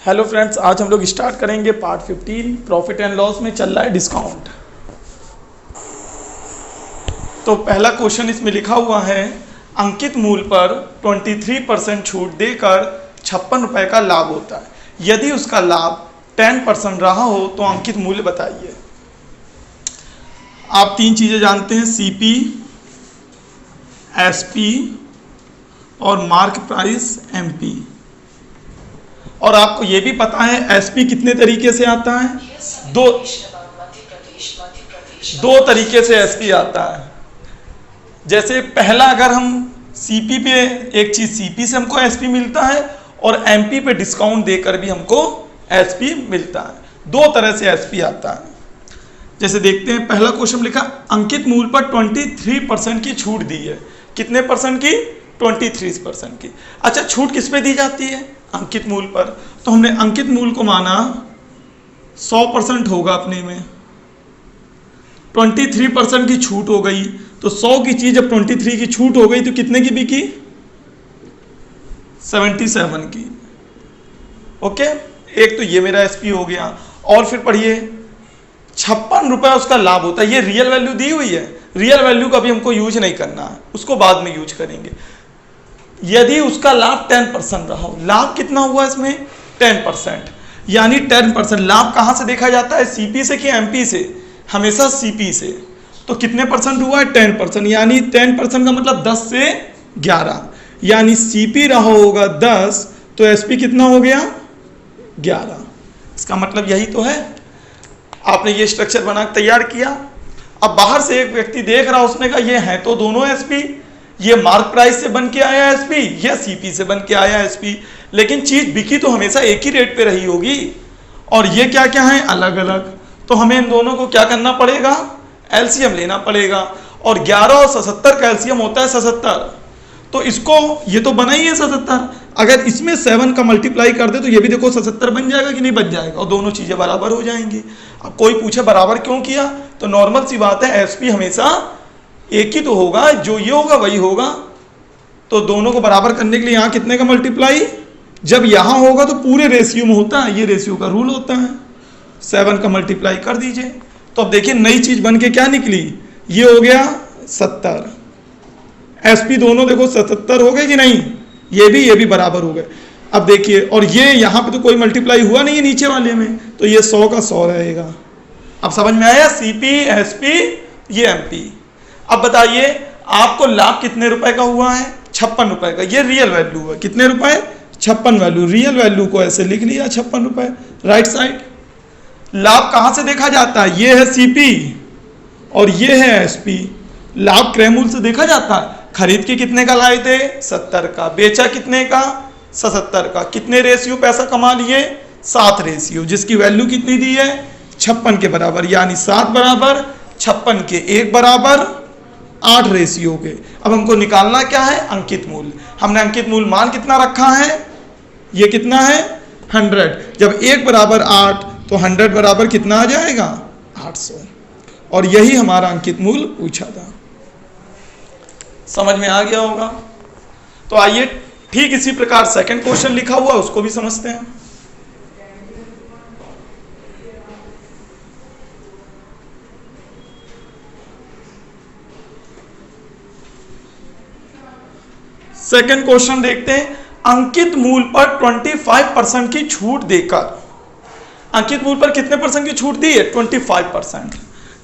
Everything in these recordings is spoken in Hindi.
हेलो फ्रेंड्स, आज हम लोग स्टार्ट करेंगे पार्ट 15 प्रॉफिट एंड लॉस में चल रहा है डिस्काउंट। तो पहला क्वेश्चन इसमें लिखा हुआ है, अंकित मूल्य पर 23% छूट देकर 56 रुपये का लाभ होता है। यदि उसका लाभ 10% रहा हो तो अंकित मूल्य बताइए। आप तीन चीज़ें जानते हैं, सीपी, एसपी और मार्क प्राइस एमपी। और आपको ये भी पता है एसपी कितने तरीके से आता है, दो तरीके से एसपी आता है। जैसे पहला, अगर हम सीपी पे एक चीज, सीपी से हमको एसपी मिलता है और एमपी पे डिस्काउंट देकर भी हमको एसपी मिलता है। दो तरह से एसपी आता है। जैसे देखते हैं, पहला क्वेश्चन लिखा, अंकित मूल्य पर 23% की छूट दी है। कितने परसेंट की? 23% की। अच्छा, छूट किस पे दी जाती है? अंकित मूल्य पर। तो हमने अंकित मूल्य को माना 100% होगा अपने में, 23% की छूट हो गई। तो 100 की चीज जब 23 की छूट हो गई तो कितने की बिकी? 77 की। ओके, एक तो ये मेरा एसपी हो गया। और फिर पढ़िए, 56 रुपए उसका लाभ होता है। ये रियल वैल्यू दी हुई है, रियल वैल्यू का भी हमको यूज नहीं करना है, उसको बाद में यूज करेंगे। यदि उसका लाभ 10% रहा हो, लाभ कितना हुआ इसमें? 10%। यानी 10% लाभ कहां से देखा जाता है, सीपी से कि एमपी से? हमेशा सीपी से। तो कितने परसेंट हुआ है? 10%। यानी 10% का मतलब 10 से 11, यानी सीपी रहा होगा 10 तो एसपी कितना हो गया? 11। इसका मतलब यही तो है। आपने ये स्ट्रक्चर बना तैयार किया। अब बाहर से एक व्यक्ति देख रहा, उसने कहा ये है तो दोनों एसपी, ये मार्क प्राइस से बन के आया एसपी, या सीपी से बन के आया एसपी, लेकिन चीज बिकी तो हमेशा एक ही रेट पे रही होगी। और ये क्या क्या है? अलग अलग। तो हमें इन दोनों को क्या करना पड़ेगा? एलसीएम लेना पड़ेगा। और 11 और 77 का एलसीएम होता है 77। तो इसको, ये तो बना ही है 77, अगर इसमें 7 का मल्टीप्लाई कर दे तो ये भी देखो 77 बन जाएगा कि नहीं बन जाएगा, और दोनों चीजें बराबर हो जाएंगी। अब कोई पूछे बराबर क्यों किया, तो नॉर्मल सी बात है, एसपी हमेशा एक ही तो होगा, जो ये होगा वही होगा। तो दोनों को बराबर करने के लिए यहाँ कितने का मल्टीप्लाई? जब यहाँ होगा तो पूरे रेशियो में होता है, ये रेशियो का रूल होता है। 7 का मल्टीप्लाई कर दीजिए। तो अब देखिए नई चीज बन के क्या निकली, ये हो गया 70। एसपी दोनों देखो 77 हो गए कि नहीं, ये भी बराबर हो गए। अब देखिए, और ये यहाँ पे तो कोई मल्टीप्लाई हुआ नहीं है नीचे वाले में, तो ये 100 का 100 रहेगा। अब समझ में आया? सीपी, एसपी, ये एमपी। अब बताइए, आपको लाभ कितने रुपए का हुआ है? 56 रुपए का। ये रियल वैल्यू है। कितने रुपए? 56 वैल्यू। रियल वैल्यू को ऐसे लिख लिया 56 रुपए राइट साइड। लाभ कहां से देखा जाता है? ये है सीपी और ये है एसपी। लाभ क्रय मूल्य से देखा जाता है। खरीद के कितने का लाए थे? 70 का। बेचा कितने का? 77 का। कितने रेशियो पैसा कमा लिए? 7 रेशियो, जिसकी वैल्यू कितनी दी है? 56 के बराबर, यानी 7 बराबर 56 के 1 बराबर 8 रेशियो के। अब हमको निकालना क्या है? अंकित मूल्य। हमने अंकित मूल्य मान कितना रखा है? ये कितना है? 100। जब 1 बराबर 8 तो 100 बराबर कितना आ जाएगा? 800। और यही हमारा अंकित मूल्य पूछा था। समझ में आ गया होगा। तो आइए, ठीक इसी प्रकार सेकंड क्वेश्चन लिखा हुआ, उसको भी समझते हैं। सेकंड क्वेश्चन देखते हैं, अंकित मूल्य पर 25% की छूट देकर। अंकित मूल्य पर कितने परसेंट की छूट दी है? 25%।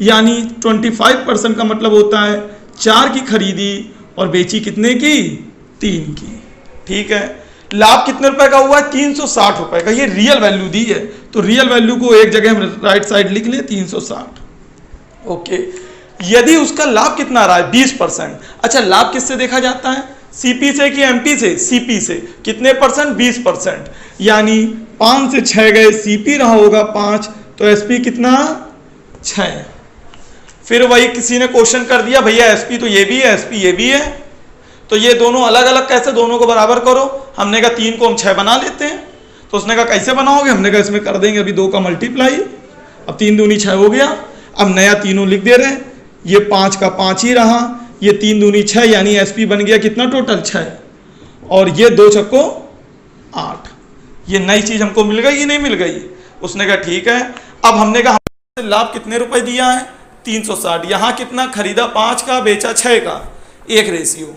यानी 25% का मतलब होता है 4 की खरीदी और बेची कितने की? 3 की। ठीक है। लाभ कितने रुपए का हुआ? 360 रुपए का। ये रियल वैल्यू दी है, तो रियल वैल्यू को एक जगह हम राइट साइड लिख ले, 360। ओके। यदि उसका लाभ कितना रहा है? 20%। अच्छा, लाभ किससे देखा जाता है? सीपी से कि एमपी से? सीपी से। कितने परसेंट? 20%। यानी 5 से 6 गए, सीपी रहा होगा 5, तो एसपी कितना? 6। फिर वही किसी ने क्वेश्चन कर दिया, भैया एसपी तो ये भी है, एसपी ये भी है, तो ये दोनों अलग अलग कैसे? दोनों को बराबर करो। हमने कहा 3 को हम 6 बना लेते हैं। तो उसने कहा कैसे बनाओगे? हमने कहा इसमें कर देंगे अभी 2 का मल्टीप्लाई। अब 3 दूनी 6 हो गया। अब नया तीनों लिख दे रहे हैं। ये 5 का 5 ही रहा, ये 3 दूनी 6, यानी एसपी बन गया कितना? टोटल 6। और ये 2 छक्को 8। ये नई चीज हमको मिल गई कि नहीं मिल गई? उसने कहा ठीक है। अब हमने कहा लाभ कितने रुपए दिया है? 360। यहाँ कितना? खरीदा 5 का, बेचा 6 का, एक रेशियो।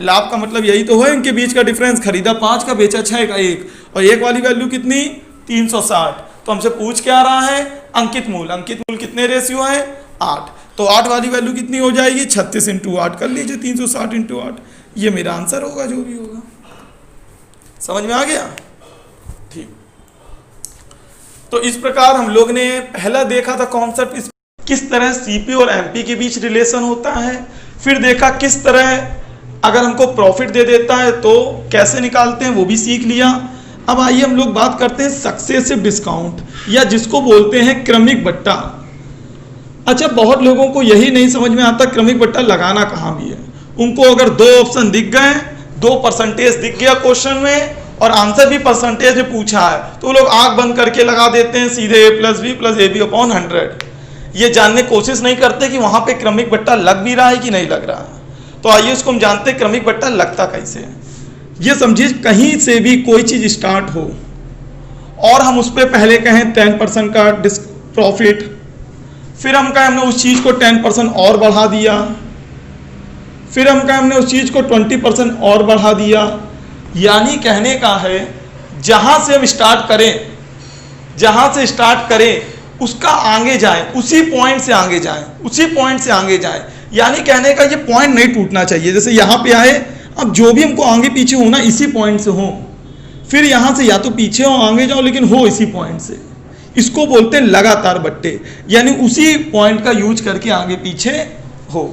लाभ का मतलब यही तो है, इनके बीच का डिफरेंस। खरीदा 5 का, बेचा 6 का, एक। और एक वाली वैल्यू कितनी? 360। तो हमसे पूछ क्या रहा है? अंकित मूल। अंकित मूल कितने रेशियो है? 8। तो 8 वाली वैल्यू कितनी हो जाएगी? 36 × 8 कर लीजिए, 360 × 8। ये मेरा आंसर होगा जो भी होगा। समझ में आ गया? ठीक। तो इस प्रकार हम लोग ने पहला देखा था कॉन्सेप्ट, किस तरह सीपी और एमपी के बीच रिलेशन होता है। फिर देखा किस तरह अगर हमको प्रॉफिट दे देता है तो कैसे निकालते हैं, वो भी सीख लिया। अब आइए हम लोग बात करते हैं सक्सेसिव डिस्काउंट, या जिसको बोलते हैं क्रमिक बट्टा। अच्छा, बहुत लोगों को यही नहीं समझ में आता क्रमिक बट्टा लगाना कहाँ भी है। उनको अगर 2 ऑप्शन दिख गए, 2% दिख गया क्वेश्चन में और आंसर भी परसेंटेज में पूछा है, तो लोग आंख बंद करके लगा देते हैं सीधे a + b + ab/100। ये जानने की कोशिश नहीं करते कि वहां पे क्रमिक बट्टा लग भी रहा है कि नहीं लग रहा है। तो आइए उसको हम जानते हैं क्रमिक बट्टा लगता कैसे है। ये समझिए कहीं से भी कोई चीज स्टार्ट हो और हम उस पर पहले कहें 10% का प्रॉफिट, फिर हम कहें हमने उस चीज को 10% और बढ़ा दिया, फिर हम कहें हमने उस चीज को 20% और बढ़ा दिया। यानी कहने का है जहां से हम स्टार्ट करें उसका आगे जाए, उसी पॉइंट से आगे जाए, उसी पॉइंट से आगे जाए। यानी कहने का ये पॉइंट नहीं टूटना चाहिए। जैसे यहाँ पे आए, अब जो भी हमको आगे पीछे होना इसी पॉइंट से हो, फिर यहाँ से या तो पीछे हो आगे जाओ, लेकिन हो इसी पॉइंट से। इसको बोलते हैं लगातार बट्टे, यानी उसी पॉइंट का यूज करके आगे पीछे हो।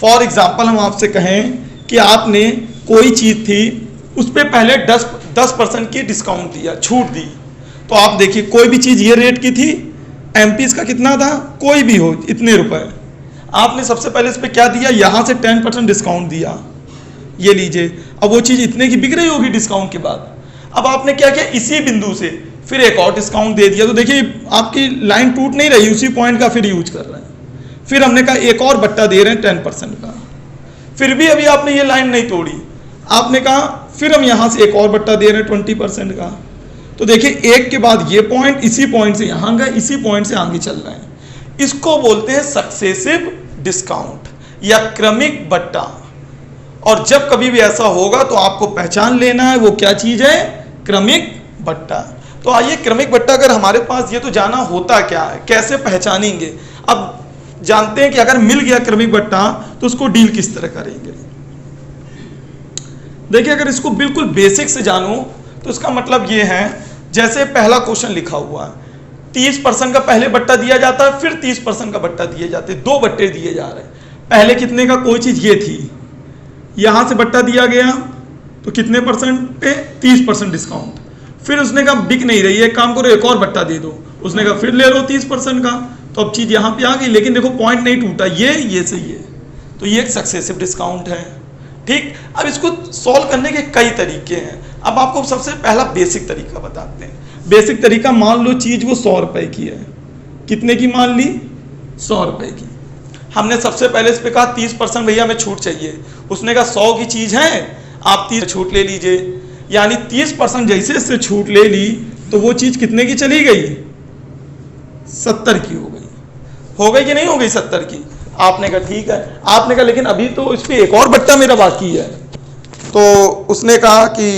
फॉर एग्जाम्पल हम आपसे कहें कि आपने कोई चीज थी उस पर पहले 10% की डिस्काउंट दिया, छूट दी। तो आप देखिए कोई भी चीज ये रेट की थी, एमपीस का कितना था, कोई भी हो इतने रुपए, आपने सबसे पहले इस पे क्या दिया, यहां से 10% डिस्काउंट दिया, ये लीजिए। अब वो चीज इतने की बिक रही होगी डिस्काउंट के बाद। अब आपने क्या किया, इसी बिंदु से फिर एक और डिस्काउंट दे दिया। तो देखिए आपकी लाइन टूट नहीं रही, उसी पॉइंट का फिर यूज कर रहे हैं। फिर हमने कहा एक और बट्टा दे रहे हैं 10% का, फिर भी अभी आपने ये लाइन नहीं तोड़ी। आपने कहा फिर हम यहां से एक और बट्टा दे रहे हैं 20% का। तो देखिए एक के बाद ये पॉइंट, इसी पॉइंट से यहां गए, इसी पॉइंट से आगे चल रहे हैं। इसको बोलते हैं सक्सेसिव डिस्काउंट या क्रमिक बट्टा। और जब कभी भी ऐसा होगा तो आपको पहचान लेना है वो क्या चीज है, क्रमिक बट्टा। तो आइए क्रमिक बट्टा अगर हमारे पास, ये तो जाना होता क्या है, कैसे पहचानेंगे। अब जानते हैं कि अगर मिल गया क्रमिक बट्टा तो उसको डील किस तरह करेंगे। देखिए अगर इसको बिल्कुल बेसिक से जानो तो इसका मतलब ये है, जैसे पहला क्वेश्चन लिखा हुआ है, 30% का पहले बट्टा दिया जाता है, फिर 30% का बट्टा दिए जाते हैं, 2 बट्टे दिए जा रहे हैं। पहले कितने का कोई चीज ये थी, यहां से बट्टा दिया गया तो कितने परसेंट पे, 30% डिस्काउंट। फिर उसने कहा बिक नहीं रही है, काम करो एक और बट्टा दे दो, उसने कहा फिर ले लो 30% का। तो अब चीज यहां पे आ गई, लेकिन देखो पॉइंट नहीं टूटा, ये से ये, तो ये एक सक्सेसिव डिस्काउंट है। ठीक, अब इसको सॉल्व करने के कई तरीके हैं। अब आपको सबसे पहला बेसिक तरीका बताते हैं। बेसिक तरीका, मान लो चीज वो 100 रुपए की है, कितने की मान ली, 100 रुपए की। हमने सबसे पहले इस पे कहा 30% भैया हमें छूट चाहिए, उसने कहा 100 की चीज है, आप 30 छूट ले लीजिए। यानी 30% जैसे इससे छूट ले ली तो वो चीज कितने की चली गई, 70 की हो गई कि नहीं हो गई 70 की। आपने कहा ठीक है, आपने कहा लेकिन अभी तो इस पे एक और बट्टा मेरा बाकी है। तो उसने कहा कि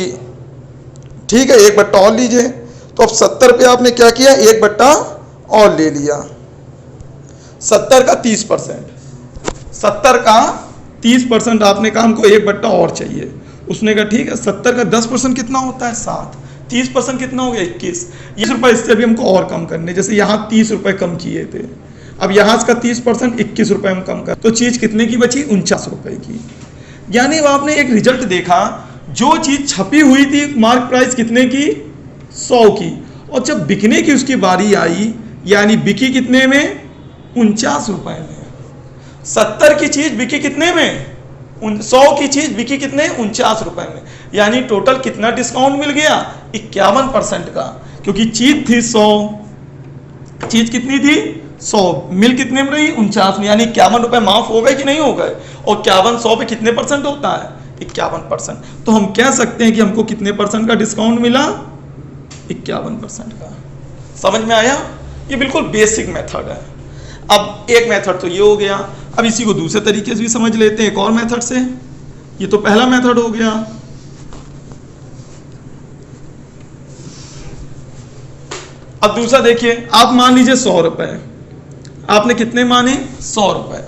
ठीक है एक बट्टा और लीजिए। तो अब 70 पे आपने क्या किया, एक बट्टा और ले लिया। 70 का 30%, 70 का 30% आपने कहा हमको एक बट्टा और चाहिए। उसने कहा ठीक है, 70 का 10% कितना होता है, 7, 30% कितना हो गया, 21। 20 रुपये इससे भी हमको और कम करने, जैसे यहाँ 30 रुपये कम किए थे, अब यहाँ इसका 30% 21 रुपये हम कम कर, तो चीज कितने की बची, 49 रुपये की। यानी आपने एक रिजल्ट देखा, जो चीज छपी हुई थी मार्क प्राइस कितने की, 100 की, और जब बिकने की उसकी बारी आई, यानी बिकी कितने में, 49 रुपये में। 70 की चीज बिकी कितने में, 100 की चीज बिकी कितने, 49 रुपये में। यानी टोटल कितना डिस्काउंट मिल गया, 51% का, क्योंकि चीज थी 100, चीज कितनी थी 100, मिल कितने में रही, 49 में। यानी 51 रुपये माफ हो गए कि नहीं हो गए। और 51 100 पे कितने परसेंट होता है, 51%। तो हम कह सकते हैं कि हमको कितने परसेंट का डिस्काउंट मिला, 51% का। समझ में आया? ये बिल्कुल बेसिक मेथड है। अब एक मेथड तो ये हो गया, अब इसी को दूसरे तरीके से भी समझ लेते हैं एक और मेथड से। ये तो पहला मेथड हो गया। अब दूसरा देखिए, आप मान लीजिए 100 रुपए, आपने कितने माने? 100 रुपए।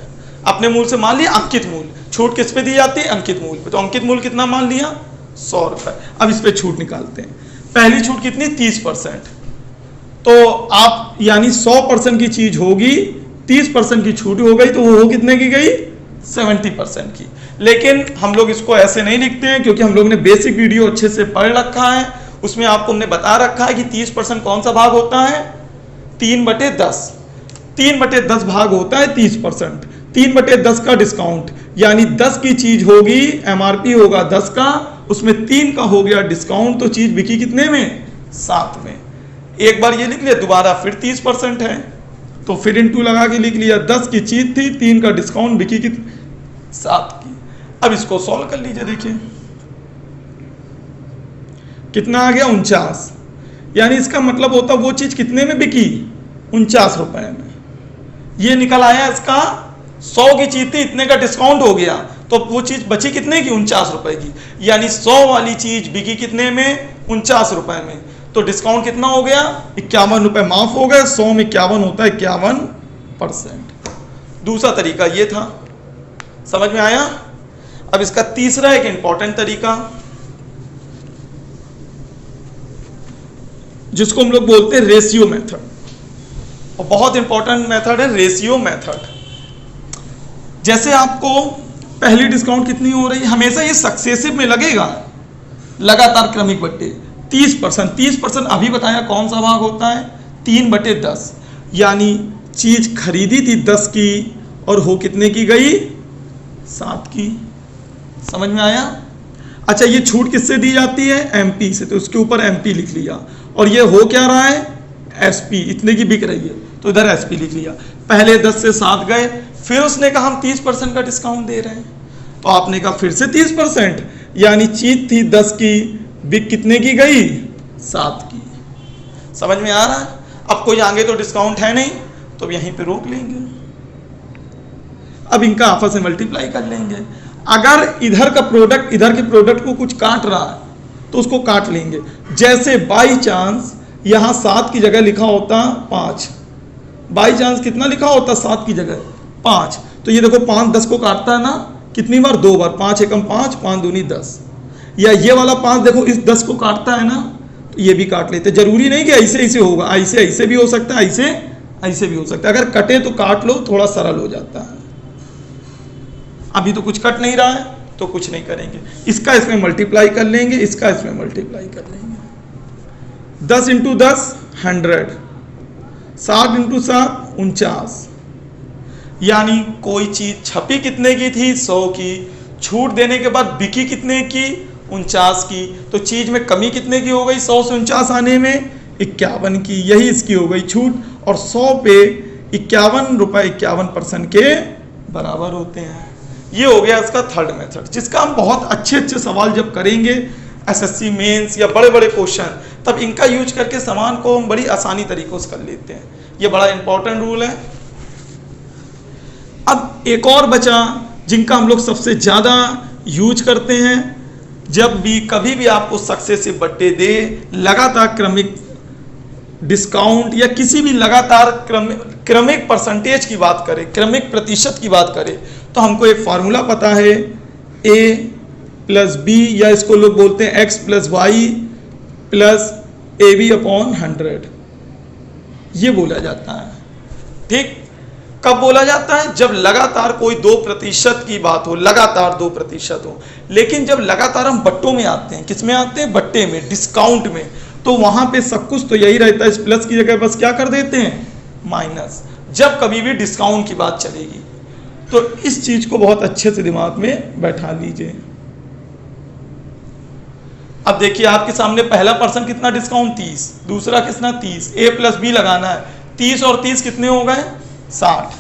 अपने मूल से मान लिया अंकित मूल, छूट किस पे दी जाती है? अंकित मूल पे। तो अंकित मूल कितना मान लिया? 100 रुपए। अब इस पे छूट निकालते हैं। पहली छूट कितनी? 30%। तो आप यानी 100% की चीज होगी, 30% की छूट हो गई, तो वो कितने की गई? 70% की। लेकिन हम लोग इसको ऐसे नहीं लिखते हैं, क्योंकि हम लोग ने बेसिक वीडियो अच्छे से पढ़ रखा है, उसमें आपको हमने बता रखा है कि 30% कौन सा भाग होता है? 3/10। 3/10 भाग होता है 30%। 3/10 का डिस्काउंट, यानी 10 की चीज होगी, एमआरपी होगा 10 का, उसमें 3 का हो गया डिस्काउंट, तो चीज बिकी कितने में? 7 में। एक बार ये लिख लिया, दोबारा फिर 30% है, तो फिर इनटू लगा के लिख लिया, 10 की चीज थी, 3 का डिस्काउंट, बिकी कितनी? 7 की। अब इसको सॉल्व कर लीजिए, देखिए कितना आ गया? 49। यानी इसका मतलब होता वो चीज कितने में बिकी? 49 रुपए में। ये निकल आया इसका 100 की चीज थी, इतने का डिस्काउंट हो गया, तो वो चीज बची कितने की? 49 रुपए की। यानी 100 वाली चीज बिकी कितने में? 49 रुपए में। तो डिस्काउंट कितना हो गया? 51 रुपए माफ हो गए। 100 में 51 होता है 51%। दूसरा तरीका ये था, समझ में आया? अब इसका तीसरा एक इंपॉर्टेंट तरीका, जिसको हम लोग बोलते हैं रेशियो मेथड, और बहुत इंपॉर्टेंट मेथड है रेशियो मेथड। जैसे आपको पहली डिस्काउंट कितनी हो रही है? हमेशा ये सक्सेसिव में लगेगा, लगातार क्रमिक बट्टे 30%। 30% अभी बताया कौन सा भाग होता है? 3/10। यानी चीज खरीदी थी 10 की और हो कितने की गई? 7 की। समझ में आया? अच्छा, ये छूट किससे दी जाती है? एमपी से, तो उसके ऊपर एमपी लिख लिया। और ये हो क्या रहा है? एसपी, इतने की बिक रही है, तो इधर एसपी लिख लिया। पहले 10 से 7 गए, फिर उसने कहा हम 30% का डिस्काउंट दे रहे हैं, तो आपने कहा फिर से 30%, यानी चीज थी 10 की, बिक कितने की गई? 7 की। समझ में आ रहा है? अब कोई आगे तो डिस्काउंट है नहीं, तो अब यहीं पे रोक लेंगे। अब इनका आपस में मल्टीप्लाई कर लेंगे। अगर इधर का प्रोडक्ट इधर के प्रोडक्ट को कुछ काट रहा है, तो उसको काट लेंगे। जैसे बाई चांस यहां 7 की जगह लिखा होता 5, बाई चांस कितना लिखा होता? 7 की जगह 5। तो ये देखो 5 10 को काटता है ना, कितनी बार? 2 बार। 5 एकम 5, 5 दूनी 10। या ये वाला 5 देखो इस 10 को काटता है ना, तो ये भी काट लेते। जरूरी नहीं कि ऐसे ऐसे होगा, ऐसे ऐसे भी हो सकता है, ऐसे ऐसे भी हो सकता है। अगर कटे तो काट लो, थोड़ा सरल हो जाता है। अभी तो कुछ कट नहीं रहा है, तो कुछ नहीं करेंगे। इसका इसमें मल्टीप्लाई कर लेंगे, इसका इसमें मल्टीप्लाई कर लेंगे। 10 × 10 100, 7 × 7 49। यानी कोई चीज छपी कितने की थी? 100 की। छूट देने के बाद बिकी कितने की? 49 की। तो चीज में कमी कितने की हो गई? 100 से 49 आने में 51 की। यही इसकी हो गई छूट। और 100 पे 51 रुपए 51% के बराबर होते हैं। ये हो गया इसका थर्ड मेथड, जिसका हम बहुत अच्छे सवाल जब करेंगे एसएससी मेंस या बड़े बड़े क्वेश्चन, तब इनका यूज करके समान को हम बड़ी आसानी तरीकों से कर लेते हैं। ये बड़ा इंपॉर्टेंट रूल है। अब एक और बचा जिनका हम लोग सबसे ज्यादा यूज करते हैं, जब भी कभी भी आपको सक्सेसिव बट्टे दे, लगातार क्रमिक डिस्काउंट या किसी भी लगातार क्रमिक परसेंटेज की बात करें, क्रमिक प्रतिशत की बात करें, तो हमको एक फार्मूला पता है, a + b, या इसको लोग बोलते हैं x + y + ab/100, ये बोला जाता है। ठीक, कब बोला जाता है? जब लगातार कोई 2% की बात हो, लगातार 2% हो। लेकिन जब लगातार हम बट्टों में आते हैं, किस में आते हैं? बट्टे में, डिस्काउंट में, तो वहां पे सब कुछ तो यही रहता है, इस प्लस की जगह बस क्या कर देते हैं? माइनस। जब कभी भी डिस्काउंट की बात चलेगी, तो इस चीज को बहुत अच्छे से दिमाग में बैठा लीजिए। अब देखिए आपके सामने पहला पर्सन कितना डिस्काउंट? 30, दूसरा कितना? 30। a + b लगाना है। 30 और 30 कितने हो गए? 60।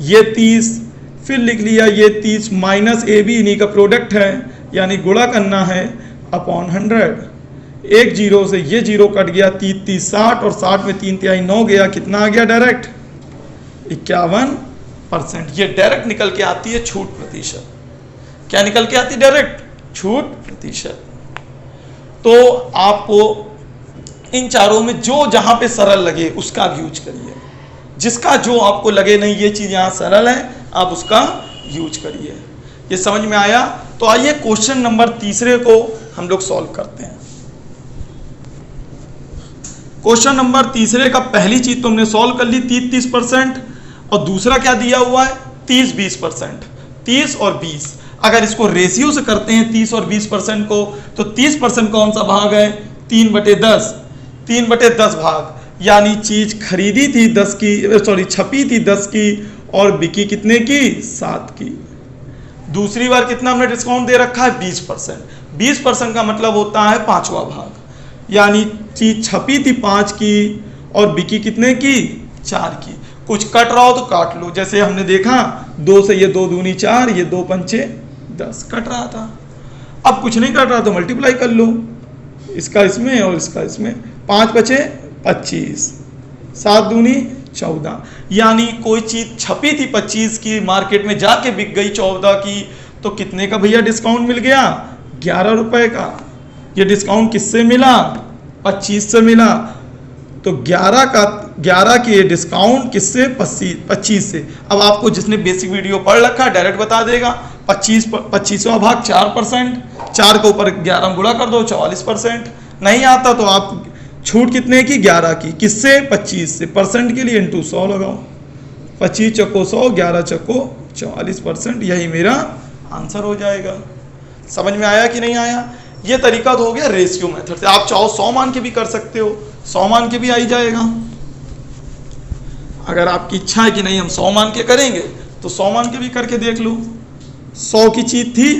ये 30 फिर लिख लिया, ये 30 माइनस ab इन्हीं का प्रोडक्ट है, यानी गुणा करना है /100। एक जीरो से ये जीरो कट गया, 30 60 और 60 में 3 9 गया, कितना आ गया डायरेक्ट 51%। ये डायरेक्ट निकल के आती है छूट प्रतिशत। क्या निकल के आती है डायरेक्ट? छूट प्रतिशत। तो आपको इन चारों में जो जहां पे सरल लगे उसका आप यूज करिए, जिसका जो आपको लगे नहीं ये चीज यहां सरल है आप उसका यूज करिए। ये समझ में आया? तो आइए क्वेश्चन नंबर तीसरे को हम लोग सॉल्व करते हैं। क्वेश्चन नंबर तीसरे का पहली चीज तो हमने सॉल्व कर ली 30% और दूसरा क्या दिया हुआ है 30-20%, 30 और 20। अगर इसको रेशियो से करते हैं 30 और 20% को, तो 30% कौन सा भाग है 3/10, 3/10 भाग, यानी चीज खरीदी थी 10 की, सॉरी छपी थी 10 की और बिकी कितने की 7 की। दूसरी बार कितना हमने डिस्काउंट दे रखा है 20%। 20% का मतलब होता है 5वां भाग, यानी चीज छपी थी 5 की और बिकी कितने की 4 की। कुछ कट रहा हो तो काट लो, जैसे हमने देखा 2 से ये 2 दूनी 4, ये 2 पंचे 10 कट रहा था। अब कुछ नहीं कट रहा तो मल्टीप्लाई कर लो, इसका इसमें और इसका इसमें, 5 बचे 25, 7 दूनी 14, यानी कोई चीज छपी थी 25 की, मार्केट में जाके बिक गई 14 की, तो कितने का भैया डिस्काउंट मिल गया 11 रुपए का। ये डिस्काउंट किससे मिला 25 से मिला, तो 11 के डिस्काउंट किससे 25 से। अब आपको जिसने बेसिक वीडियो पढ़ रखा है डायरेक्ट बता देगा 25वां भाग 4%, 4 के ऊपर 11 गुणा कर दो 44%। नहीं आता तो आप छूट कितने की 11 की, किससे 25 से, परसेंट के लिए इंटू 100 लगाओ, 25 चक्को 100, 11 चक्को 44%, यही मेरा आंसर हो जाएगा। समझ में आया कि नहीं आया? ये तरीका तो हो गया रेशियो मेथड से। आप चाहो 100 मान के भी कर सकते हो, 100 मान के भी आ ही जाएगा। अगर आपकी इच्छा है कि नहीं हम 100 मान के करेंगे तो 100 मान के भी करके देख लो। 100 की चीज थी,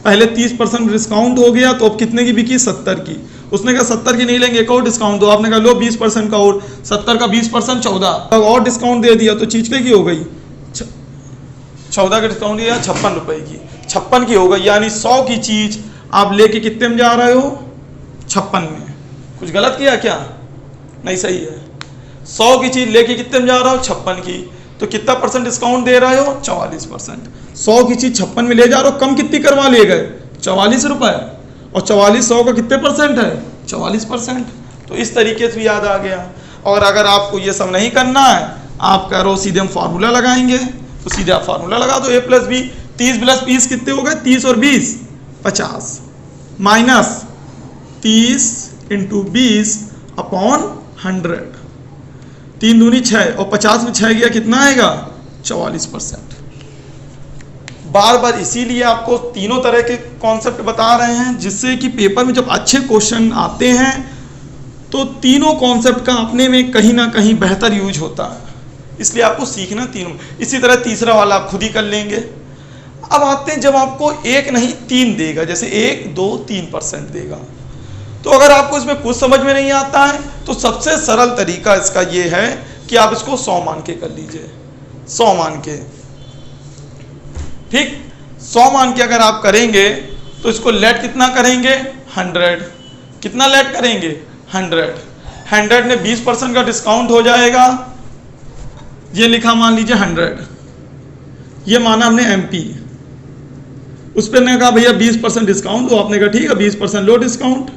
पहले 30% डिस्काउंट हो गया, तो अब कितने की बिकी 70 की। उसने कहा 70 की नहीं लेंगे, एक और डिस्काउंट दो। आपने कहा लो 20% का और, 70 का 20% 14 और डिस्काउंट दे दिया, तो चीज की हो गई 14 का डिस्काउंट दिया 56 रुपए की, 56 की हो गई। यानी 100 की चीज आप लेके कितने में जा रहे हो 56 में। कुछ गलत किया क्या? नहीं, सही है। 100 की चीज लेके कितने में जा रहा हो 56 की, तो कितना परसेंट डिस्काउंट दे रहे हो 44%। 100 की चीज 56 में ले जा रहे हो, कम कितनी करवा लिए गए 44 रुपए, और 44 100 का कितने परसेंट है 44%। तो इस तरीके से भी याद आ गया। और अगर आपको ये सब नहीं करना है, आप करो सीधे हम फार्मूला लगाएंगे, तो सीधे आप फार्मूला लगा दो A+B, 30 + 20 कितने हो गए 30 और 20 50, माइनस 30 × 20 अपॉन 100, 3 दूनी 6 और 50 में 6 गया, कितना आएगा 44%। बार बार इसीलिए आपको तीनों तरह के कॉन्सेप्ट बता रहे हैं, जिससे कि पेपर में जब अच्छे क्वेश्चन आते हैं तो तीनों कॉन्सेप्ट का अपने में कहीं ना कहीं बेहतर यूज होता है। इसलिए आपको सीखना तीनों। इसी तरह तीसरा वाला आप खुद ही कर लेंगे। अब आते हैं जब आपको 1 नहीं 3 देगा, जैसे 1 2 3% देगा, तो अगर आपको इसमें कुछ समझ में नहीं आता है तो सबसे सरल तरीका इसका ये है कि आप इसको 100 मान के कर लीजिए। 100 मान के, ठीक, 100 मान के अगर आप करेंगे तो इसको लेट कितना करेंगे 100, कितना लेट करेंगे 100, 100 में 20% का डिस्काउंट हो जाएगा। ये लिखा मान लीजिए 100, ये माना हमने MP, उस पर ने कहा भैया 20% डिस्काउंट दो, आपने कहा ठीक है 20% लो डिस्काउंट,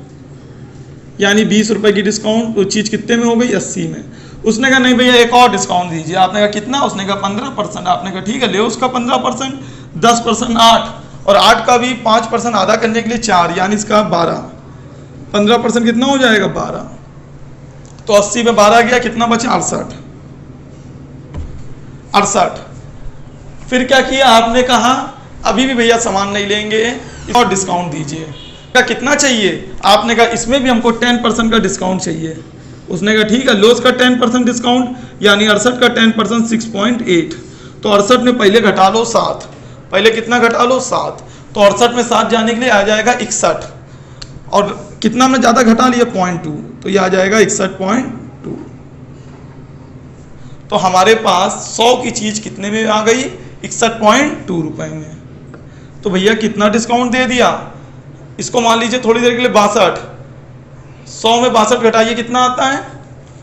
यानी 20 रुपए की डिस्काउंट, तो चीज कितने में हो गई 80 में। उसने कहा नहीं भैया एक और डिस्काउंट दीजिए, आपने कहा कितना, उसने कहा 15%, आपने कहा ठीक है ले उसका 15%, 10% 8, और 8 का भी 5% आधा करने के लिए 4, यानी इसका 12, 15% कितना हो जाएगा 12, तो 80 में 12 गया, कितना बचा 68। फिर क्या किया आपने कहा अभी भी भैया सामान नहीं लेंगे और डिस्काउंट दीजिए। क्या कितना चाहिए, आपने कहा इसमें भी हमको 10% का डिस्काउंट चाहिए। उसने कहा ठीक है लो उसका 10% डिस्काउंट, यानी 68 का 10% 6.8, तो 68 में पहले घटा लो 7, पहले कितना घटा लो 7, तो 68 में 7 जाने के लिए आ जाएगा 61, और कितना में ज़्यादा घटा लिया 0.2, तो ये आ जाएगा 61.2। तो हमारे पास 100 की चीज़ कितने में आ गई 61.2 रुपए में। तो भैया कितना डिस्काउंट दे दिया, इसको मान लीजिए थोड़ी देर के लिए 62, 100 में 62 घटाइए कितना आता है?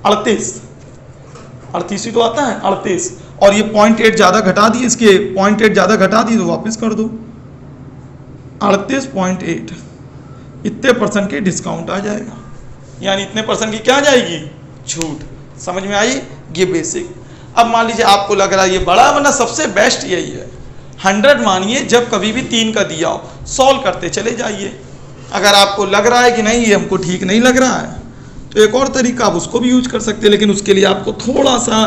38। 38 ही तो आता है, 38। और ये 0.8 ज़्यादा घटा दिए, इसके 0.8 ज़्यादा घटा दिए तो वापस कर दो 38.8। इतने % के डिस्काउंट आ जाएगा, यानी इतने % की क्या आ जाएगी? छूट। समझ में आई? ये बेसिक। अब मान लीजिए आपको लग रहा है ये बड़ा, वरना सबसे बेस्ट यही है 100 मानिए, जब कभी भी 3 का दिया हो सॉल्व करते चले जाइए। अगर आपको लग रहा है कि नहीं ये हमको ठीक नहीं लग रहा है तो एक और तरीका आप उसको भी यूज कर सकते हैं, लेकिन उसके लिए आपको थोड़ा सा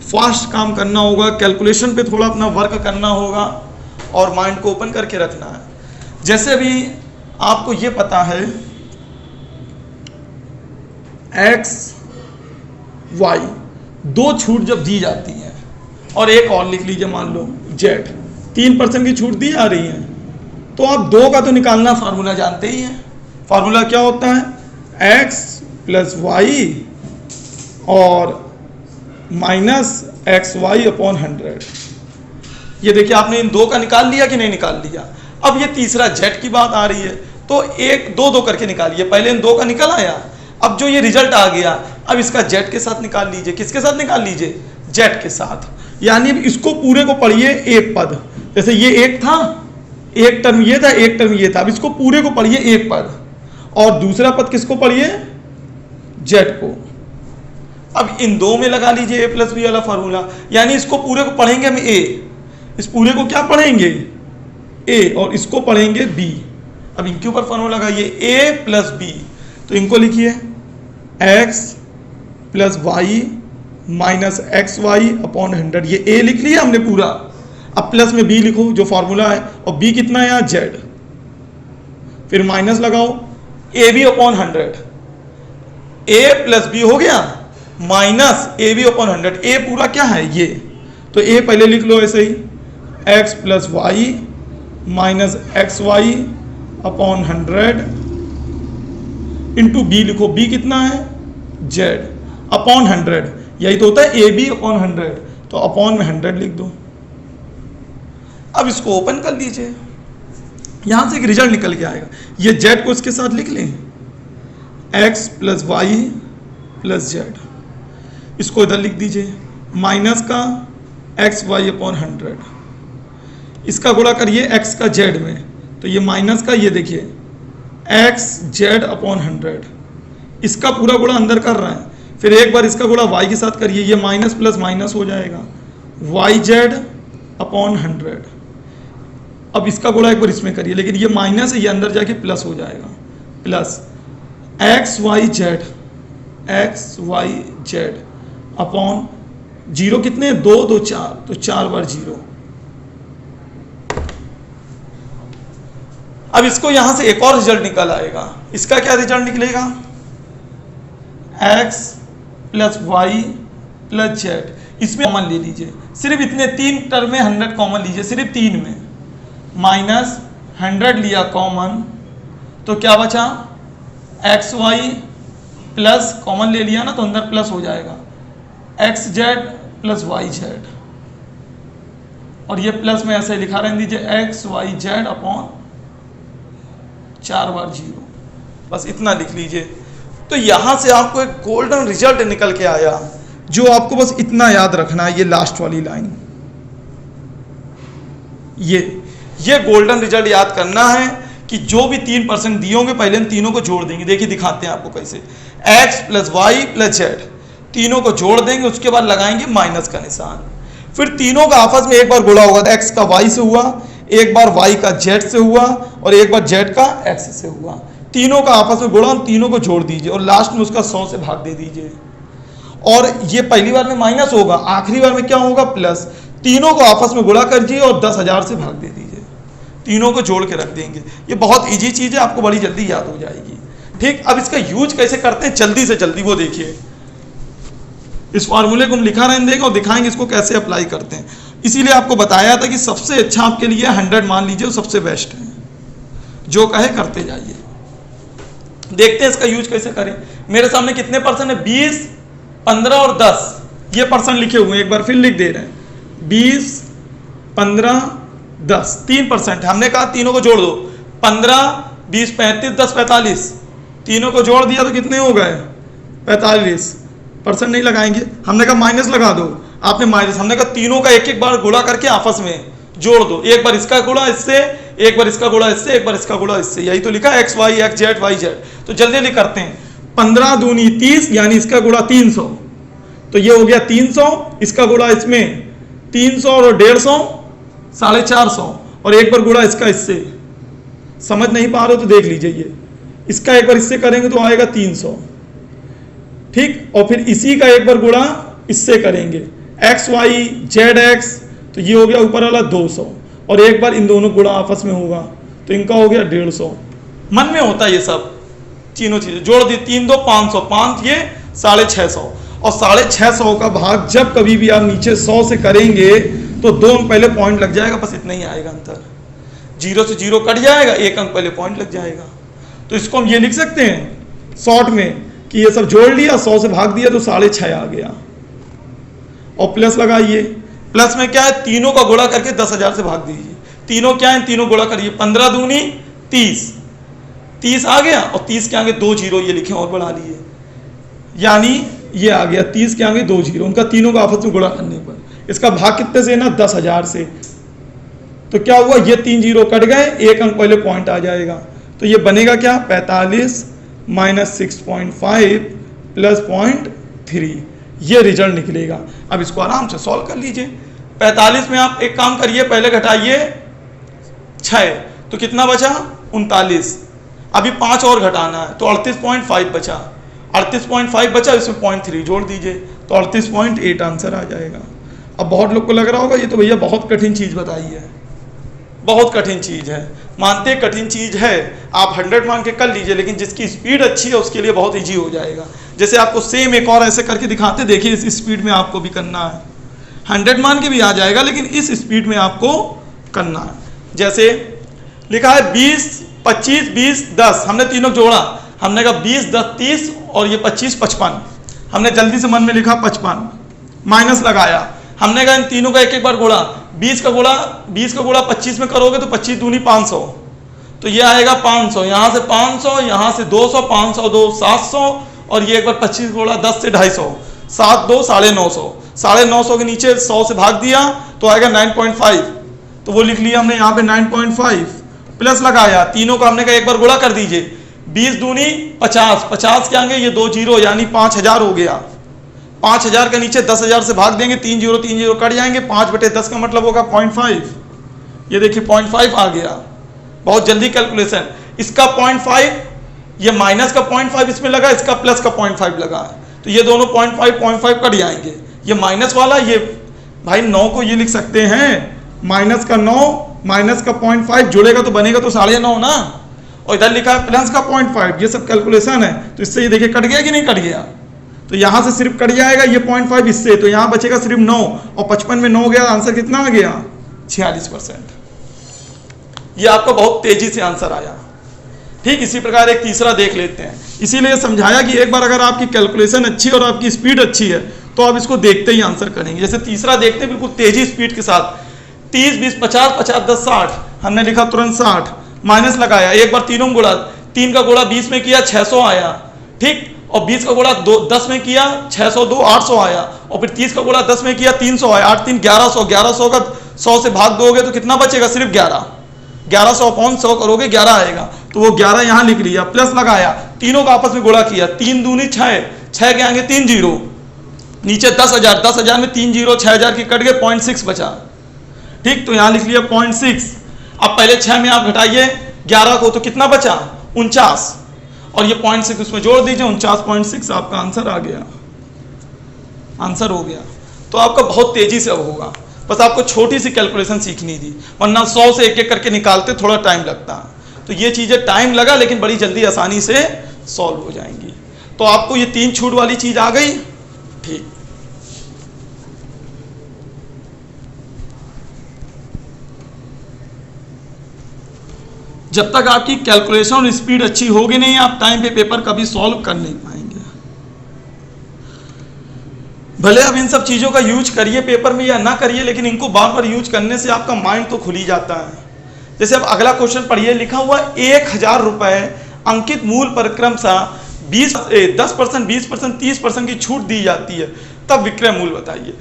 फास्ट काम करना होगा, कैलकुलेशन पे थोड़ा अपना वर्क करना होगा और माइंड को ओपन करके रखना है। जैसे भी आपको ये पता है x y 2 छूट जब दी जाती है, और एक और लिख लीजिए मान लो z 3% की छूट दी जा रही है, तो आप 2 का तो निकालना फार्मूला जानते ही हैं। फार्मूला क्या होता है? x प्लस वाई और माइनस एक्स वाई अपॉन 100। ये देखिए आपने इन 2 का निकाल लिया कि नहीं निकाल लिया। अब ये तीसरा z की बात आ रही है, तो 1 2 2 करके निकालिए। पहले इन 2 का निकल आया, अब जो ये रिजल्ट आ गया अब इसका z के साथ निकाल लीजिए। किसके साथ निकाल लीजिए? z के साथ। यानी इसको पूरे को पढ़िए एक पद, जैसे ये एक था, एक टर्म ये था, एक टर्म ये था, अब इसको पूरे को पढ़िए एक पद, और दूसरा पद किसको पढ़िए? z को। अब इन 2 में लगा लीजिए a प्लस बी वाला फार्मूला, यानी इसको पूरे को पढ़ेंगे हम a, इस पूरे को क्या पढ़ेंगे? a, और इसको पढ़ेंगे b। अब इनके ऊपर फार्मूला लगाइए a प्लस b, तो इनको लिखिए x plus y minus x y upon 100। ये a लिख लिया हमने पूरा, अब प्लस में b लिखो जो फार्मूला है, और b कितना है यहाँ? z। फिर माइनस लगाओ a b upon 100, a plus b हो गया minus a b upon 100। a पूरा क्या है? ये, तो a पहले लिख लो ऐसे ही, x plus y minus x y upon 100 into b लिखो, b कितना है? z अपॉन 100। यही तो होता है ए बी अपॉन 100, तो अपॉन में 100 लिख दो। अब इसको ओपन कर लीजिए, यहां से एक रिजल्ट निकल के आएगा। ये z को इसके साथ लिख लें, x plus y plus z, इसको इधर लिख दीजिए, माइनस का एक्स वाई अपॉन 100, इसका गुणा करिए x का z में, तो ये माइनस का ये देखिए एक्स जेड अपॉन 100, इसका पूरा गुणा अंदर कर रहे हैं, फिर एक बार इसका गुणा y के साथ करिए, ये माइनस प्लस माइनस हो जाएगा, वाई जेड अपॉन 100। अब इसका गुणा एक बार इसमें करिए, लेकिन ये माइनस है, ये अंदर जाके प्लस हो जाएगा, plus x y z upon 0 कितने? 2 2 4, तो 4 बार 0। अब इसको यहां से एक और रिजल्ट निकल आएगा, इसका क्या रिजल्ट निकलेगा? x plus y plus z, इसमें कॉमन ले लीजिए, सिर्फ इतने 3 टर्म में 100 कॉमन लीजिए, सिर्फ 3 में, माइनस 100 लिया कॉमन, तो क्या बचा? एक्स वाई प्लस कॉमन ले लिया ना, तो अंदर प्लस हो जाएगा, x z plus y z, और ये प्लस में ऐसे लिखा रहने दीजिए एक्स वाई जेड अपॉन 4 बार 0, बस इतना लिख लीजिए। तो यहां से आपको एक गोल्डन रिजल्ट निकल के आया, जो आपको बस इतना याद रखना है, ये लास्ट वाली लाइन, ये गोल्डन रिजल्ट याद करना है कि जो भी 3% दिए होंगे पहले इन तीनों को जोड़ देंगे। देखिए दिखाते हैं आपको कैसे, x plus y plus z, तीनों को जोड़ देंगे, उसके बाद लगाएंगे माइनस का निशान, फिर तीनों का आपस में एक बार गुणा होगा, x का y से हुआ, एक बार y का z से हुआ, और एक बार z का x से हुआ, तीनों का आपस में गुणा, तीनों को जोड़ दीजिए और लास्ट में उसका 100 से भाग दे दीजिए। और ये पहली बार में माइनस होगा, आखिरी बार में क्या होगा? प्लस। तीनों को आपस में गुणा कर दीजिए और 10,000 से भाग दे दीजिए, तीनों को जोड़ के रख देंगे। ये बहुत इजी चीज़ है, आपको बड़ी जल्दी याद हो जाएगी। ठीक, अब इसका यूज कैसे करते हैं जल्दी से जल्दी वो देखिए। इस फार्मूले को हम लिखा रहने देंगे और दिखाएंगे इसको कैसे अप्लाई करते हैं। इसीलिए आपको बताया था कि सबसे अच्छा आपके लिए 100 मान लीजिए, वो सबसे बेस्ट है, जो कहे करते जाइए। देखते हैं इसका यूज कैसे करें। मेरे सामने कितने परसेंट है? 20, 15 और 10, ये परसेंट लिखे हुए हैं, एक बार फिर लिख दे रहे हैं, 20, 15, 10, 3% है। हमने कहा तीनों को जोड़ दो, 15, 20, 35, 10, 45, तीनों को जोड़ दिया तो कितने हो गए 45। परसेंट नहीं लगाएंगे, हमने कहा माइनस लगा दो, आपने माइनस, हमने कहा तीनों का एक एक बार गुणा करके आपस में जोड़ दो, एक बार इसका गुणा इससे, एक बार इसका गुणा इससे, एक बार इसका गुणा इससे, यही तो लिखा x y x z y z. तो जल्दी जल्दी करते हैं, 15 दूनी 30 यानी इसका गुणा 300, तो ये हो गया 300, इसका गुणा इसमें 300 और 150 450, और एक बार गुणा इसका इससे। समझ नहीं पा रहे हो तो देख लीजिए, ये इसका एक बार इससे करेंगे तो आएगा 300, ठीक, और फिर इसी का एक बार गुणा इससे करेंगे एक्स वाई जेड एक्स, तो ये हो गया ऊपर वाला 200, और एक बार इन दोनों गुणा आपस में होगा तो इनका हो गया 150। मन में होता है ये सब तीनों चीजें, जोड़ दी 3 2 500, 5 ये 650, और 650 का भाग जब कभी भी आप नीचे 100 से करेंगे तो 2 अंक पहले पॉइंट लग जाएगा, बस इतना ही आएगा अंतर, 0 से 0 कट जाएगा, 1 अंक पहले पॉइंट लग जाएगा। तो इसको हम ये लिख सकते हैं शॉर्ट में कि ये सब जोड़ लिया, 100 से भाग दिया तो 650 आ गया, और प्लस लगाइए, प्लस में क्या है, तीनों का गुणा करके 10,000 से भाग दीजिए, तीनों क्या है, तीनों गुणा करिए, 15 दूनी 30, 30 आ गया, और 30 के आगे 2 जीरो ये लिखे और बढ़ा लिए, यानी ये आ गया 30 के आगे 2 जीरो, उनका तीनों का आपस में गुणा करने पर इसका भाग कितने से ना 10,000 से, तो क्या हुआ, ये 3 जीरो कट गए, 1 अंक पहले पॉइंट आ जाएगा, तो ये बनेगा क्या 45 माइनस 6.5 प्लस 0.3, ये रिजल्ट निकलेगा। अब इसको आराम से सॉल्व कर लीजिए। 45 में आप एक काम करिए, पहले घटाइए 6, तो कितना बचा 39, अभी 5 और घटाना है तो 38.5 बचा, 38.5 बचा, इसमें 0.3 जोड़ दीजिए तो 38.8 आंसर आ जाएगा। अब बहुत लोग को लग रहा होगा ये तो भैया बहुत कठिन चीज बताई है, बहुत कठिन चीज है, मानते कठिन चीज है, आप 100 मान के कर लीजिए, लेकिन जिसकी स्पीड अच्छी है उसके लिए बहुत इजी हो जाएगा। जैसे आपको सेम एक और ऐसे करके दिखाते, देखिए इस स्पीड में आपको भी करना है, 100 मान के भी आ जाएगा, लेकिन इस स्पीड में आपको करना है। जैसे लिखा है 20 25 20 10, हमने तीनों जोड़ा, हमने कहा 20 10 30 और ये 25 55, हमने जल्दी से मन में लिखा 55, माइनस लगाया, हमने कहा इन तीनों का एक एक बार गुणा, 20 का गुणा 25 में करोगे तो 25 दूनी 500, तो ये आएगा 500, यहाँ से 500, यहाँ से 200, 500 2 700, और ये एक बार 25 गुणा 10 से 250, 7 2 950, 950 के नीचे 100 से भाग दिया तो आएगा 9.5, तो वो लिख लिया हमने यहाँ पे 9.5, प्लस लगाया, तीनों का हमने कहा एक बार गुणा कर दीजिए, 20 दूनी 50, 50 के आगे ये 2 जीरो यानी 5000 हो गया, 5000 के नीचे 10,000 से भाग देंगे, 3 जीरो कट जाएंगे, 5/10 का मतलब होगा 0.5, ये देखिए 0.5 आ गया, बहुत जल्दी कैलकुलेशन। इसका 0.5, ये माइनस का 0.5 इसमें लगा, इसका प्लस का 0.5 लगा, तो ये दोनों 0.5 कट जाएंगे, ये माइनस वाला, ये भाई 9 को ये लिख सकते हैं, माइनस का 9 माइनस का 0.5 जुड़ेगा तो बनेगा तो 9.5 ना, और इधर लिखा है प्लस का 0.5, ये सब कैलकुलेशन है, तो इससे ये देखिए कट गया कि नहीं कट गया, तो यहां से सिर्फ कट जाएगा ये 0.5 इससे, तो यहां बचेगा सिर्फ 9, और 55 में 9 गया, आंसर कितना आ गया 46%। ये आपका बहुत तेजी से आंसर आया। ठीक इसी प्रकार एक तीसरा देख लेते हैं, इसीलिए समझाया कि एक बार अगर आपकी कैलकुलेशन अच्छी और आपकी स्पीड अच्छी है तो आप इसको देखते ही आंसर करेंगे। जैसे तीसरा देखते हैं बिल्कुल तेजी स्पीड के साथ, 30 20 50 50 10 60, हमने लिखा तुरंत 60, माइनस लगाया, एक बार तीनों गुणा, 3 का गुणा 20 में किया 600 आया, ठीक, और 20 का गुणा 10 में किया 602 800 आया, और फिर 30 का गुणा 10 में किया 300 आया, 8 3 1100, 1100 का 100 से भाग दोगे तो कितना बचेगा सिर्फ 11, 1100 अपॉन 100 करोगे 11 आएगा, तो वो 11 यहाँ लिख लिया, प्लस लगाया, तीनों का आपस में गुणा किया, 3 दूनी 6, 6 के आगे 3 जीरो, नीचे 10,000, 10,000 में 3 जीरो 6,000 की कट गए, 0.6 बचा, ठीक, तो यहाँ लिख लिया 0.6। अब पहले 6 में आप घटाइए 11 को तो कितना बचा 49, और ये 0.6 उसमें जोड़ दीजिए, 49.6 आपका आंसर आ गया, आंसर हो गया। तो आपका बहुत तेजी से अब होगा, बस आपको छोटी सी कैलकुलेशन सीखनी थी, वरना 100 से एक एक करके निकालते थोड़ा टाइम लगता, तो ये चीजें टाइम लगा लेकिन बड़ी जल्दी आसानी से सॉल्व हो जाएंगी। तो आपको ये 3 छूट वाली चीज आ गई, ठीक। जब तक आपकी कैलकुलेशन और स्पीड अच्छी होगी नहीं, आप टाइम पे पेपर कभी सॉल्व कर नहीं पाएंगे। भले आप इन सब चीज़ों का यूज करिए पेपर में या ना करिए, लेकिन इनको बार बार यूज करने से आपका माइंड तो खुल ही जाता है। जैसे अब अगला क्वेश्चन पढ़िए, लिखा हुआ 1,000 रुपए अंकित मूल पर क्रमशः 10%, 20%, 30% की छूट दी जाती है, तब विक्रय मूल्य बताइए।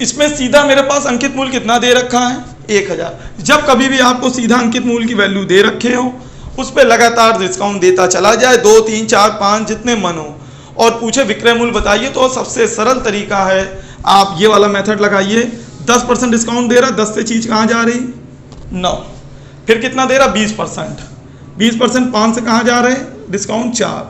इसमें सीधा मेरे पास अंकित मूल्य कितना दे रखा है, 1000। जब कभी भी आपको सीधा अंकित मूल्य की वैल्यू दे रखे हो, उस पर लगातार डिस्काउंट देता चला जाए, 2, 3, 4, 5 जितने मन हो, और पूछे विक्रय मूल्य बताइए, तो सबसे सरल तरीका है आप ये वाला मेथड लगाइए। 10% डिस्काउंट दे रहा, 10 से चीज कहाँ जा रही, 9। फिर कितना दे रहा, 20%। 20% 5 से कहाँ जा रहे, डिस्काउंट 4।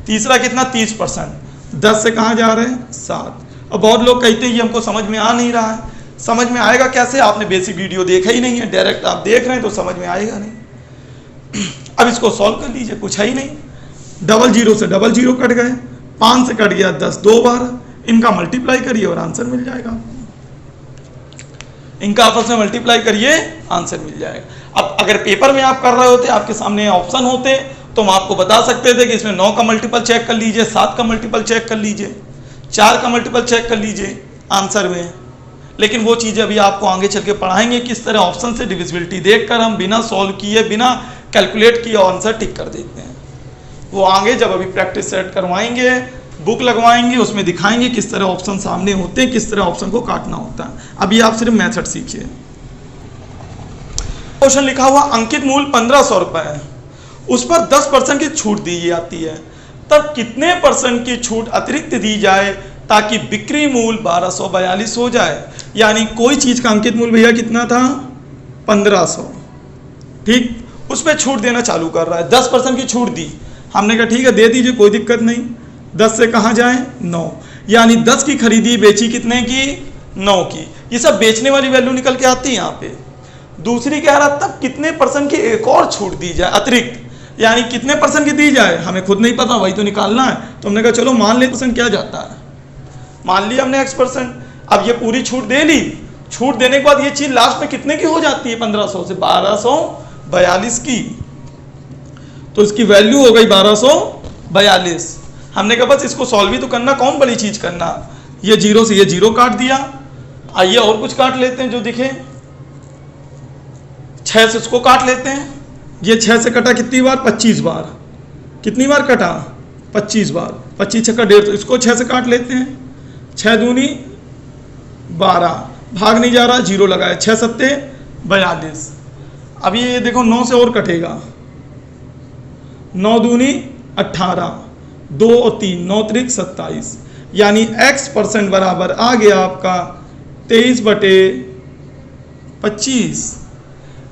तीसरा कितना, 30%, 10 से कहाँ जा रहे हैं, 7। अब बहुत लोग कहते हैं ये हमको समझ में आ नहीं रहा है। समझ में आएगा कैसे, आपने बेसिक वीडियो देखा ही नहीं है, डायरेक्ट आप देख रहे हैं तो समझ में आएगा नहीं। अब इसको सॉल्व कर लीजिए, कुछ है ही नहीं। 00 से 00 कट गए, 5 से कट गया 10, 2 बार, इनका मल्टीप्लाई करिए और आंसर मिल जाएगा आपको। इनका आपस में मल्टीप्लाई करिए, आंसर मिल जाएगा। अब अगर पेपर में आप कर रहे होते, आपके सामने ऑप्शन होते, तो हम आपको बता सकते थे कि इसमें 9 का मल्टीपल चेक कर लीजिए, 7 का मल्टीपल चेक कर लीजिए, 4 का मल्टीपल चेक कर लीजिए आंसर में। लेकिन वो चीज़ें अभी आपको आगे चल के पढ़ाएंगे, किस तरह ऑप्शन से डिविजिबिलिटी देखकर हम बिना सॉल्व किए, बिना कैलकुलेट किए आंसर टिक कर देते हैं। वो आगे जब अभी प्रैक्टिस सेट करवाएंगे, बुक लगवाएंगे, उसमें दिखाएंगे किस तरह ऑप्शन सामने होते हैं, किस तरह ऑप्शन को काटना होता है। अभी आप सिर्फ मेथड सीखिए। क्वेश्चन लिखा हुआ अंकित मूल्य 1500 रुपए है, उस पर 10% की छूट दी जाती है, तब कितने % की छूट अतिरिक्त दी जाए ताकि बिक्री मूल्य 1242 हो जाए। यानी कोई चीज का अंकित मूल्य भैया कितना था, 1500, ठीक, उस पर छूट देना चालू कर रहा है, 10% की छूट दी। हमने कहा ठीक है दे दीजिए, कोई दिक्कत नहीं। 10 से कहाँ जाए, 9, यानी 10 की खरीदी, बेची कितने की, 9 की। ये सब बेचने वाली वैल्यू निकल के आती है यहाँ पे। दूसरी कह रहा तब कितने % की एक और छूट दी जाए अतिरिक्त, यानी कितने % की दी जाए, हमें खुद नहीं पता, वही तो निकालना है। तो हमने कहा चलो मान ले % क्या जाता है, मान लिया हमने X%। अब ये पूरी छूट दे ली, छूट देने के बाद ये चीज लास्ट में कितने की हो जाती है, 1500 से 1242 की, तो इसकी वैल्यू हो गई 1242। हमने कहा बस इसको सॉल्व ही तो करना, कौन बड़ी चीज करना। ये 0 से ये 0 काट दिया, आइए और कुछ काट लेते हैं जो दिखे। 6 से इसको काट लेते हैं, ये 6 से कटा कितनी बार, 25 बार। कितनी बार कटा, 25 बार, 25 छक्का 1.5, तो इसको 6 से काट लेते हैं। 6 दूनी 12, भाग नहीं जा रहा, 0 लगाए, 6 सत्ते 42। अभी ये देखो 9 से और कटेगा, 9 दूनी 18, 2 और 3, 9 त्रिक 27, यानी X% बराबर आ गया आपका 23/25।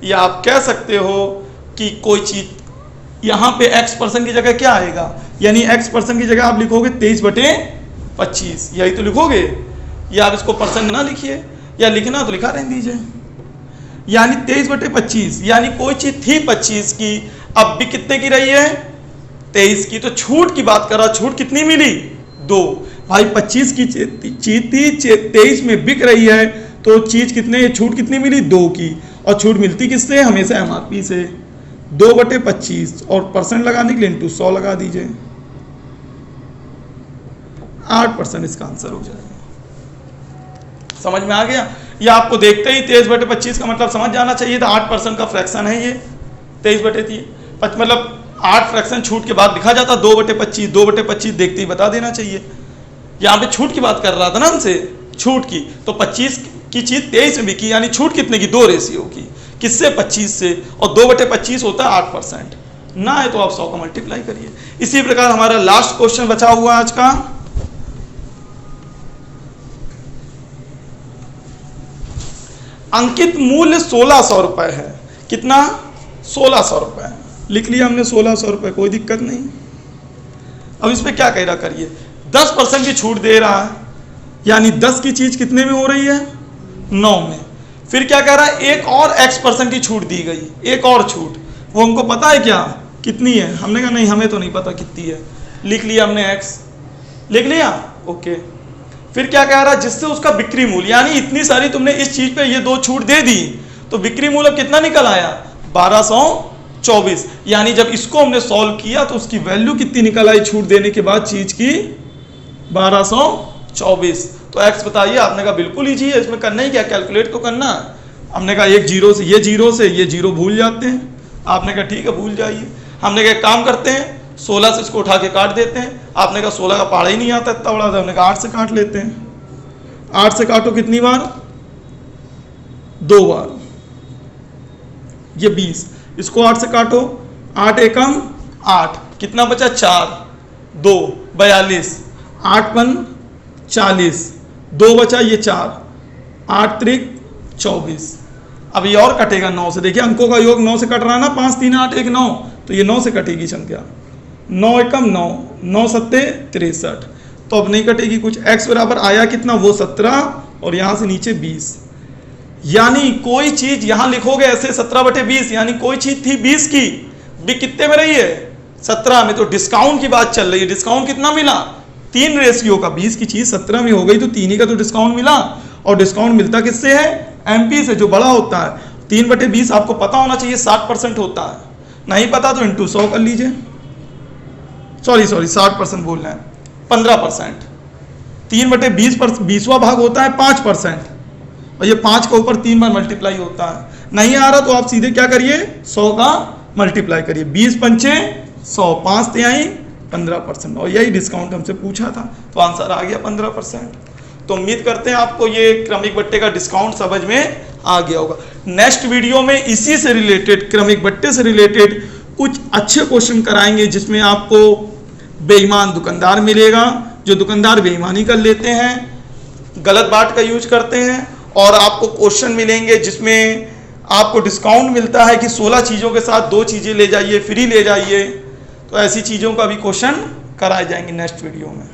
या आप कह सकते हो कि कोई चीज यहाँ पे X% की जगह क्या आएगा, यानी X% की जगह आप लिखोगे 23/25, यही तो लिखोगे। या आप इसको % ना लिखिए, या लिखना तो लिखा रहने दीजिए, यानी 23/25, यानी कोई चीज थी 25 की, अब भी कितने की रही है, 23 की। तो छूट की बात कर रहा, छूट कितनी मिली, 2। भाई 25 की चीज थी, 23 में बिक रही है, तो चीज कितने, छूट कितनी मिली, 2 की। और छूट मिलती किससे, हमेशा MRP से। 2/25 और % लगाने के लिए × 100 लगा दीजिए, 8% इसका आंसर हो जाएगा। समझ में आ गया। ये आपको देखते ही 23/25 का मतलब समझ जाना चाहिए था, 8% का फ्रैक्शन है ये 23/3, मतलब 8 फ्रैक्शन छूट के बाद लिखा जाता, 2/25, 2/25 देखते ही बता देना चाहिए। यहाँ पे छूट की बात कर रहा था ना हमसे, छूट की, तो 25 की चीज 23 में बिकी, यानी छूट कितने की, 2 रेशियो की, किससे, 25 से, और 2/25 होता है 8%। ना है तो आप 100 का मल्टीप्लाई करिए। इसी प्रकार हमारा लास्ट क्वेश्चन बचा हुआ आज का, अंकित मूल्य 1600 रुपए है। कितना, 1600 रुपए। लिख लिया हमने 1600 रुपए, कोई दिक्कत नहीं। अब इस पे क्या कह रहा, करिए 10% की छूट दे रहा है, यानी 10 की चीज कितने में हो रही है, 9 में। फिर क्या कह रहा है, एक और X% की छूट दी गई, एक और छूट, वो हमको पता है क्या कितनी है। हमने कहा नहीं, हमें तो नहीं पता कितनी है। लिख लिया हमने X, लिख लिया, ओके। फिर क्या कह रहा है, जिससे उसका बिक्री मूल्य, यानी इतनी सारी तुमने इस चीज पे ये 2 छूट दे दी, तो बिक्री मूल्य कितना निकल आया, 1224। यानी जब इसको हमने सॉल्व किया तो उसकी वैल्यू कितनी निकल आई छूट देने के बाद चीज की, 1224। तो X बताइए। आपने कहा बिल्कुल ईजी है, इसमें करना ही क्या, कैलकुलेट तो करना है। हमने कहा एक 0 से ये 0 भूल जाते हैं। आपने कहा ठीक है भूल जाइए। हमने कहा एक काम करते हैं 16 से इसको उठा के काट देते हैं। आपने कहा 16 का पहाड़ा ही नहीं आता इतना बड़ा था, हमने कहा 8 से काट लेते हैं। 8 से काटो कितनी बार? 2 बार, ये 20। इसको 8 से काटो, 8 एकम 8, कितना बचा? 4, 2 42, 8 पन 40, 2 बचा ये 4, 8 त्रिक 24। अब ये और कटेगा 9 से, देखिए अंकों का योग 9 से कट रहा है ना, 5 3 8 1 9, तो ये 9 से कटेगी संख्या। 9 एकम 9, 9 सत्ते 63, तो अब नहीं कटेगी कुछ। x बराबर आया कितना? वो 17 और यहाँ से नीचे 20, यानी कोई चीज यहाँ लिखोगे ऐसे 17/20, यानी कोई चीज थी 20 की, भी कितने में रही है? 17 में। तो डिस्काउंट की बात चल रही है। डिस्काउंट कितना मिला? 3 रेशियो का। 20 की चीज 17 में हो गई तो 3 ही का तो डिस्काउंट मिला। और डिस्काउंट मिलता किससे है? एमपी से, जो बड़ा होता है। 3/20 आपको पता होना चाहिए 60% होता है, नहीं पता तो इंटू 100 कर लीजिए। सॉरी 60% बोल रहे हैं, 15%। 3/20 पर 20वां भाग होता है 5%, और ये 5 के ऊपर 3 बार मल्टीप्लाई होता है। नहीं आ रहा तो आप सीधे क्या करिए? 100 का मल्टीप्लाई करिए। 20 पंचे 100, 5 तिहाई 15%, और यही डिस्काउंट हमसे पूछा था, तो आंसर आ गया 15%। तो उम्मीद करते हैं आपको ये क्रमिक बट्टे का डिस्काउंट समझ में आ गया होगा। नेक्स्ट वीडियो में इसी से रिलेटेड, क्रमिक बट्टे से रिलेटेड कुछ अच्छे क्वेश्चन कराएंगे, जिसमें आपको बेईमान दुकानदार मिलेगा, जो दुकानदार बेईमानी कर लेते हैं, गलत बाट का यूज करते हैं, और आपको क्वेश्चन मिलेंगे जिसमें आपको डिस्काउंट मिलता है कि 16 चीज़ों के साथ 2 चीज़ें ले जाइए, फ्री ले जाइए। तो ऐसी चीज़ों का भी क्वेश्चन कराए जाएंगे नेक्स्ट वीडियो में।